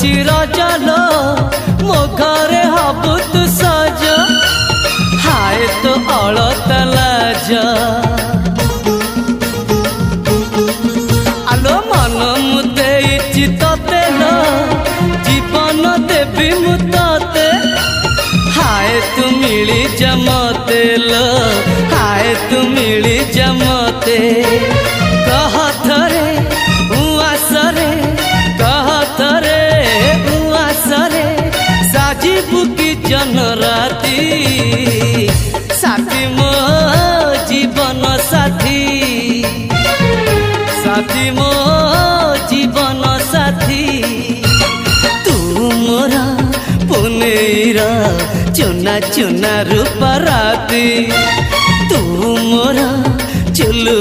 होची रजलो मो घरे हबु तू सज हाय तो अलत लाज आलो मन मुदे चितते लो जीवन देवी मुते हाय तू मिली जमते लो हाय तू मिली जमते कह थरे उआसरे कह थरे उआसरे साजिबु की जन राती साथी मो जीवन साथी साथी मो जीवन साथी तू मोरा पुनेरा चुना चुना रूप राती तू मोरा चुलु